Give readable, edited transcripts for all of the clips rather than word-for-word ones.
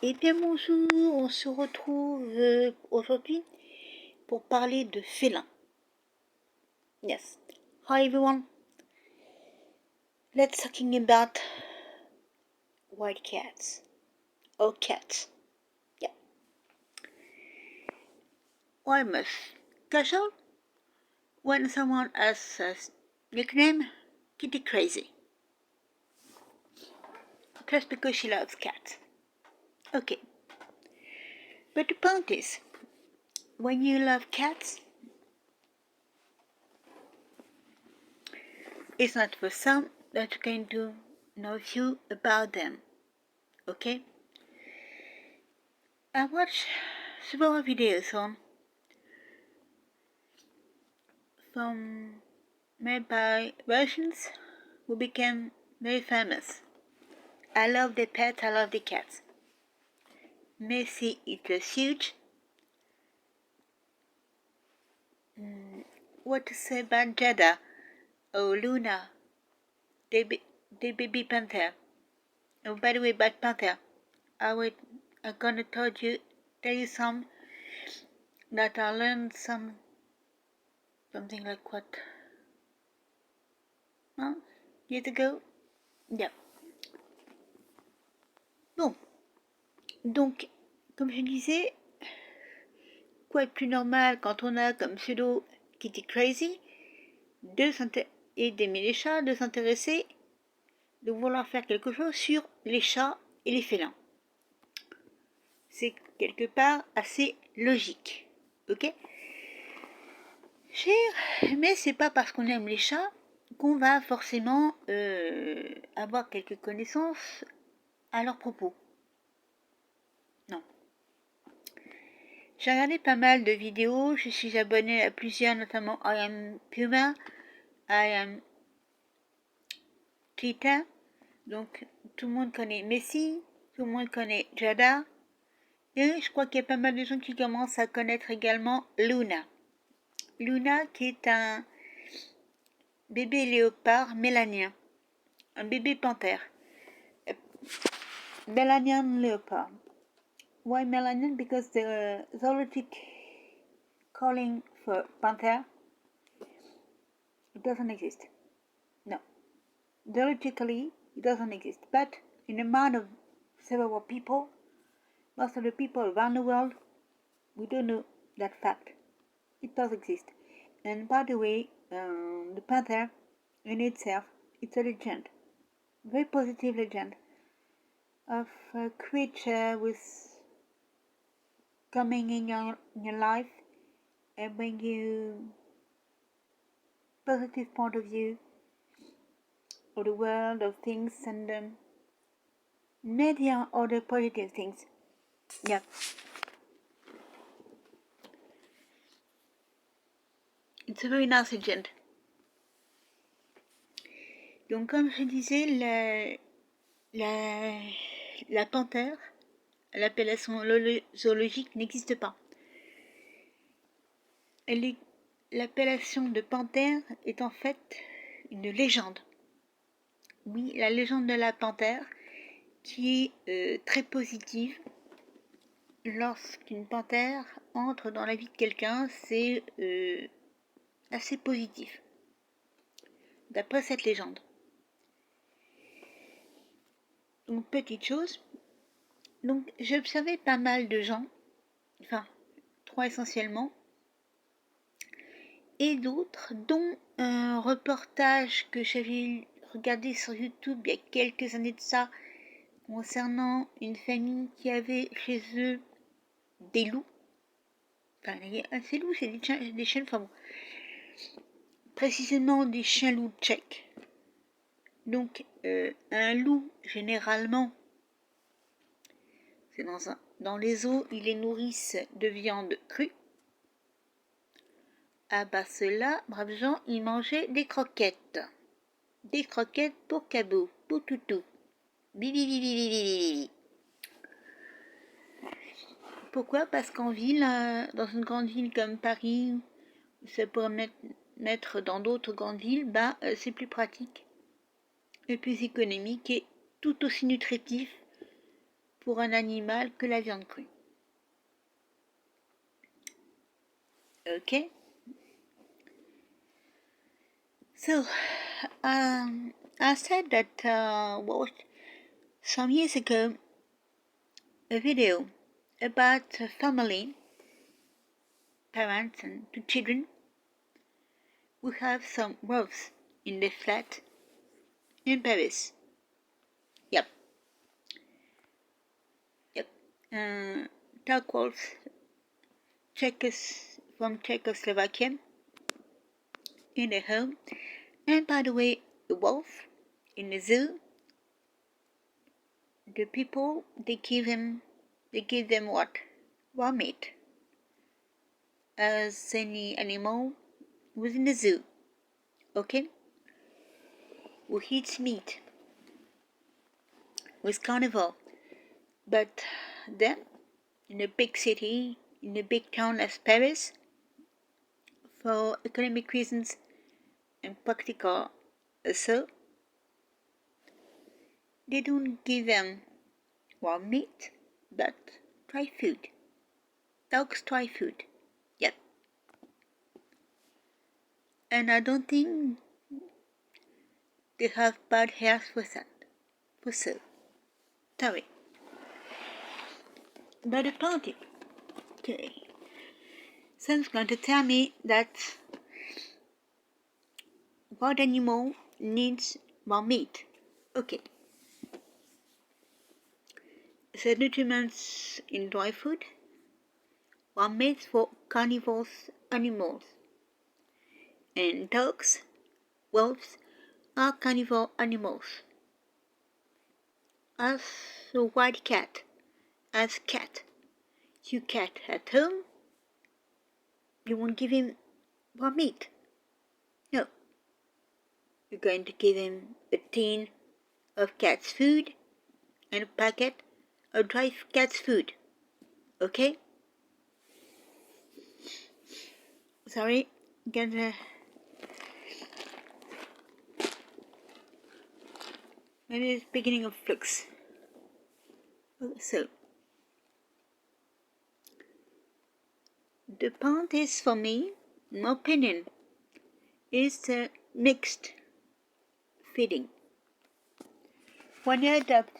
Eh bien bonjour, on se retrouve aujourd'hui pour parler de félins. Yes. Hi everyone. Let's talking about white cats. Or cats. Yeah. Almost casual when someone has a nickname Kitty Crazy. Just because she loves cats. Okay. But the point is, when you love cats, it's not for some that you can do no view about them. Okay? I watched several videos from made by Russians who became very famous. I love the pets, I love the cats. Messi is just huge. What to say about Jada or Luna, the baby panther. Oh, by the way, about panther, I'm gonna tell you some that I learned something like what, huh? Years ago. Yeah. Bon, donc, comme je disais, quoi de plus normal quand on a comme pseudo Kitty Crazy et d'aimer les chats, de s'intéresser, de vouloir faire quelque chose sur les chats et les félins. C'est quelque part assez logique, ok? Mais c'est pas parce qu'on aime les chats qu'on va forcément avoir quelques connaissances à leur propos. Non. J'ai regardé pas mal de vidéos, je suis abonnée à plusieurs, notamment I Am Puma, I Am Cheetah, donc tout le monde connaît Messi, tout le monde connaît Jada, et je crois qu'il y a pas mal de gens qui commencent à connaître également Luna. Luna qui est un bébé léopard mélanien, un bébé panthère. Melanian leopard. Why Melanian? Because the zoologic calling for panther doesn't exist. No. Zoologically, it doesn't exist. But in the mind of several people, most of the people around the world, we don't know that fact. It does exist. And by the way, the panther in itself, it's a legend. Very positive legend of a creature with coming in your life and bring you positive point of view of the world, of things, and many other positive things. Yeah. It's a very nice legend. Donc, comme je disais, la panthère, l'appellation zoologique n'existe pas. L'appellation de panthère est en fait une légende. Oui, la légende de la panthère qui est très positive. Lorsqu'une panthère entre dans la vie de quelqu'un, c'est assez positif, d'après cette légende. Donc, petite chose. Donc, j'ai observé pas mal de gens, enfin, 3 essentiellement, et d'autres, dont un reportage que j'avais regardé sur YouTube il y a quelques années de ça, concernant une famille qui avait chez eux des loups. Enfin, ces loups, c'est des chiens, enfin bon, précisément des chiens-loups tchèques. Donc, un loup, généralement, c'est dans les eaux, ils les nourrissent de viande crue. Ah bah ceux-là, braves gens, ils mangeaient des croquettes. Des croquettes pour cabot, pour toutou. Bibi. Pourquoi? Parce qu'en ville, dans une grande ville comme Paris, ça pourrait mettre dans d'autres grandes villes, c'est plus pratique et plus économique et tout aussi nutritif pour un animal que la viande crue. Okay? So, I said that watched some years ago a video about a family, parents and two children, who have some wolves in their flat in Paris. Yep. Dark wolves, from Czechoslovakia, in their home. And by the way, the wolf in the zoo, the people they give them what? Raw meat, as any animal within the zoo. Okay? Who eats meat with carnivore. But then, in a big city, in a big town as Paris, for economic reasons and practical also, they don't give them raw meat, but dry food. Dogs dry food. Yep. And I don't think they have bad health for that. For so. Sorry. But the party. Okay. Someone's going to tell me that what animal needs more meat. Okay. The nutriments in dry food are made for carnivorous animals. And dogs, wolves are carnivore animals. As a white cat, as cat, you cat at home, you won't give him raw meat. No. You're going to give him a tin of cat's food and a packet of dry cat's food. Okay? Sorry, maybe it's beginning of flux. So, the point is for me, in my opinion, is mixed feeding. When you adopt,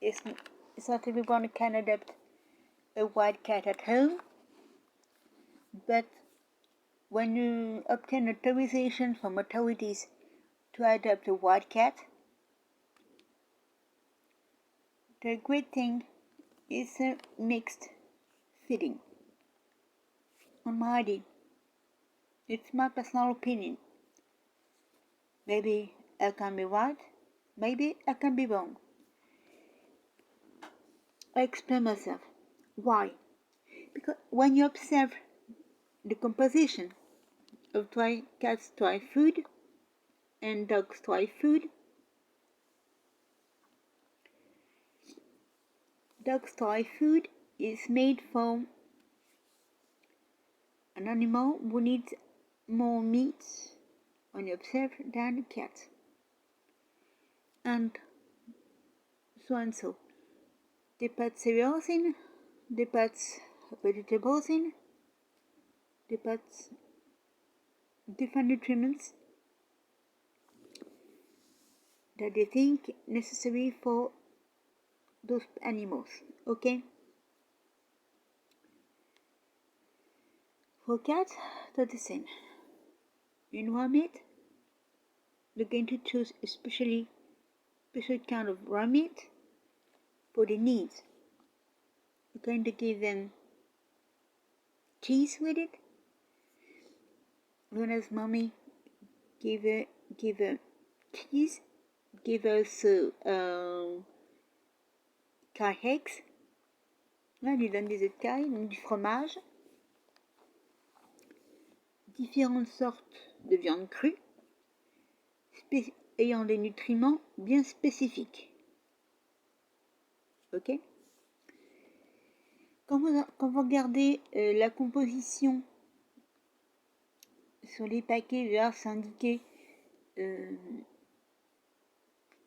it's not everyone who can adopt a white cat at home, but when you obtain authorization from authorities to adopt a white cat, the great thing is mixed feeding. On my ID. It's my personal opinion. Maybe I can be right, maybe I can be wrong. I explain myself. Why? Because when you observe the composition of cat's dry food and dog's dry food, dog's dry food is made from an animal who needs more meat when you observe than a cat. And so. They put cereals in, they put vegetables in, they put different nutrients that they think necessary for those animals. Okay? For cats, that's the same. In raw meat, they're going to choose a special kind of raw meat for the needs. We're going to give them cheese with it. Luna's mommy give her cheese, give us eggs. Là, elle lui donne des œufs de caille, donc du fromage, différentes sortes de viande crue, ayant des nutriments bien spécifiques. Ok? Quand vous regardez la composition sur les paquets, là, c'est indiqué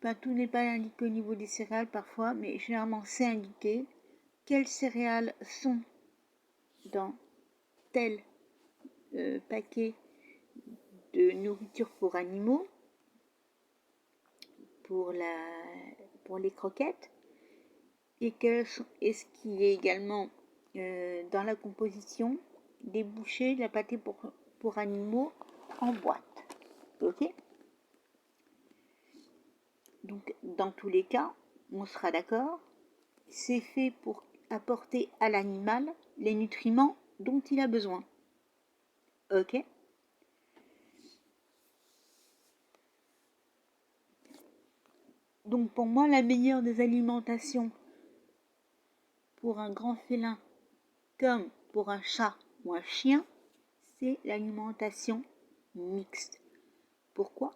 Enfin, tout n'est pas indiqué au niveau des céréales parfois, mais généralement c'est indiqué quelles céréales sont dans tel paquet de nourriture pour animaux, pour les croquettes, et ce qui est également dans la composition des bouchées de la pâtée pour animaux en boîte. Ok? Donc dans tous les cas, on sera d'accord, c'est fait pour apporter à l'animal les nutriments dont il a besoin. Ok? Donc pour moi, la meilleure des alimentations pour un grand félin comme pour un chat ou un chien, c'est l'alimentation mixte. Pourquoi?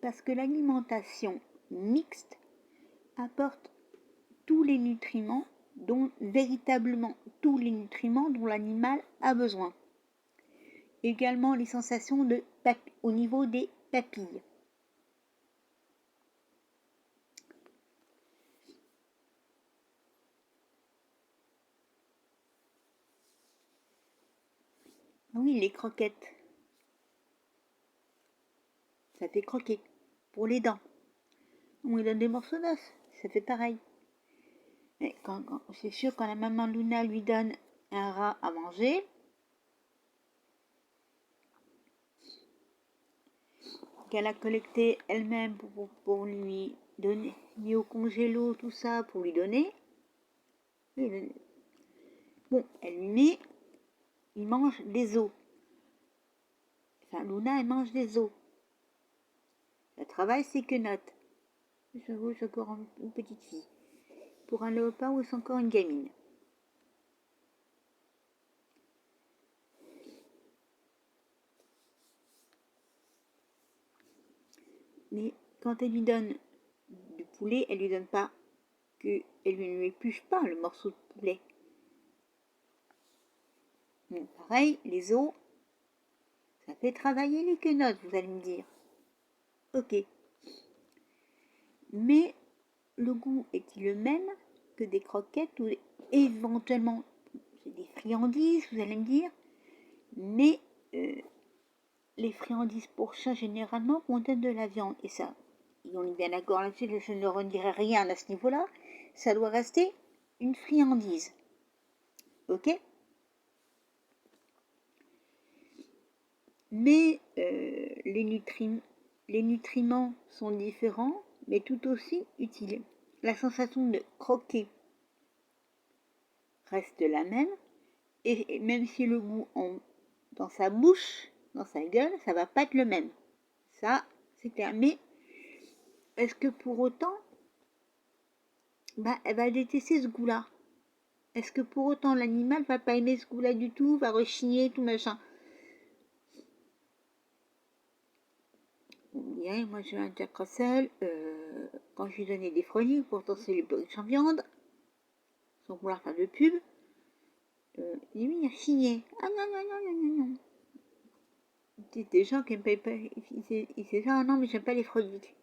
Parce que l'alimentation mixte apporte tous les nutriments véritablement tous les nutriments dont l'animal a besoin. Également les sensations au niveau des papilles. Oui, les croquettes. Ça fait croquer. Pour les dents. On lui donne des morceaux d'os. Ça fait pareil. Mais c'est sûr, quand la maman Luna lui donne un rat à manger, qu'elle a collecté elle-même pour lui donner, mis au congélo, tout ça, pour lui donner, bon, elle lui met, il mange des os. Enfin, Luna, elle mange des os. Le travail, c'est que note. J'avoue, c'est encore une petite fille. Pour un léopard, ou c'est encore une gamine. Mais quand elle lui donne du poulet, elle lui donne pas elle lui épluche pas le morceau de poulet. Bon, pareil, les os, ça fait travailler les quenottes, vous allez me dire. Ok. Mais le goût est-il le même que des croquettes ou éventuellement des friandises, vous allez me dire. Mais les friandises pour chat généralement contiennent de la viande. Et ça, on est bien d'accord là-dessus, je ne redirai rien à ce niveau-là. Ça doit rester une friandise. Ok? Mais les nutriments sont différents, mais tout aussi utiles. La sensation de croquer reste la même, et même si le goût dans sa bouche, dans sa gueule, ça va pas être le même. Ça, c'est clair. Mais est-ce que pour autant, elle va détester ce goût-là? Est-ce que pour autant l'animal va pas aimer ce goût-là du tout, va rechigner, tout machin? Moi j'ai un Jack Russell, quand je lui donnais des froliques, pourtant c'est les plus riches en viande, sans vouloir faire de pub, il a chigné. Ah non, non, non, non, non, non. Des gens qui n'aiment pas, ils disaient, ah non, mais j'aime pas les froliques.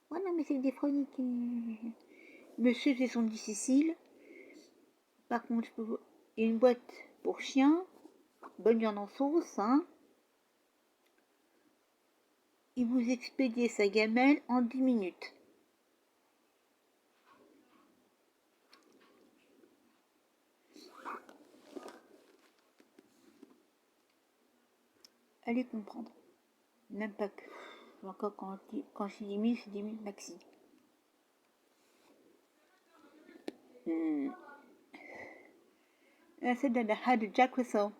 Ouais, non, mais c'est des froliques. Monsieur fait son difficile. Par contre, une boîte pour chien, bonne viande en sauce, hein. Il vous expédie sa gamelle en 10 minutes. Allez comprendre. Même pas que. Encore quand je dis 10 minutes, c'est 10 minutes maxi. I said that I had a Jack Russell.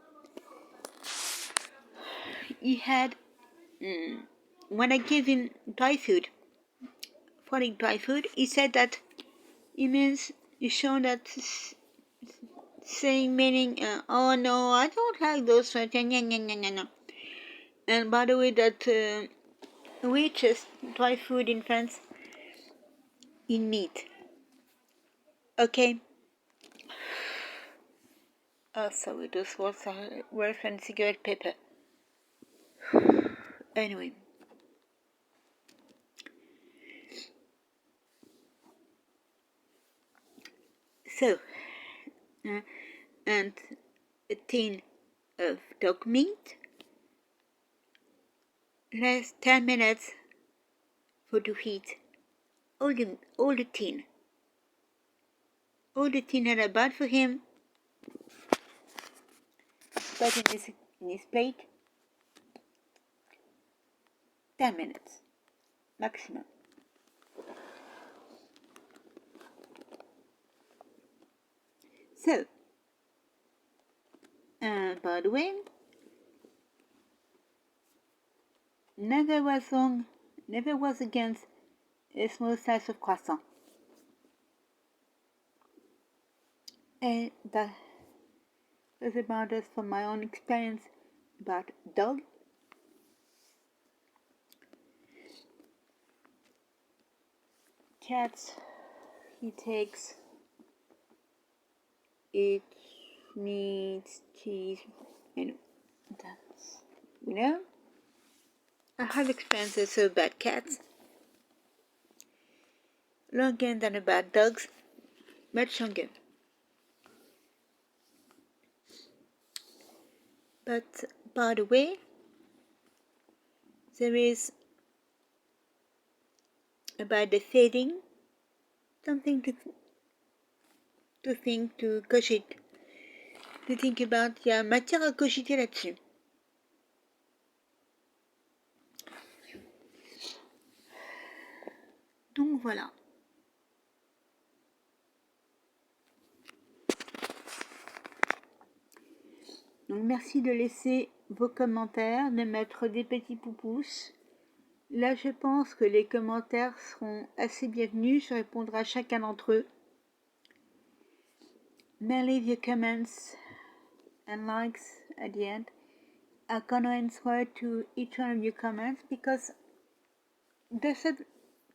He had, when I gave him dry food, he said that it means you show that saying meaning, oh no, I don't like those words, no. And by the way, that we just dry food in France in meat. Okay. Sorry, those words were from cigarette paper. Anyway. So, and a tin of dog meat. Last 10 minutes for to heat all the tin. All the tin that are bad for him, but in his plate, 10 minutes maximum. So, by the way, never was against a small size of croissant. And that was about us from my own experience about dog. Cats, he takes it needs cheese, and that's, I have experiences with bad cats. Longer than about dogs, much longer. But by the way, there is about the feeding something to think, to cogiter, to think about. Il y a matière à cogiter là-dessus. Donc voilà. Donc merci de laisser vos commentaires, de mettre des petits pouces. Là, je pense que les commentaires seront assez bienvenus. Je répondrai à chacun d'entre eux. May leave your comments and likes at the end. I'm gonna answer to each one of your comments because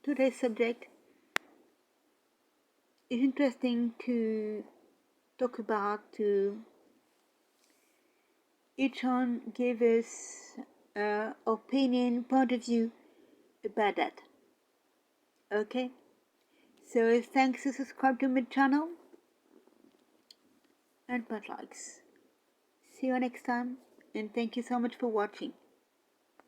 today's subject is interesting to talk about. To each one give us opinion, point of view about that. Okay, so thanks to subscribe to my channel and put likes. See you next time, and thank you so much for watching.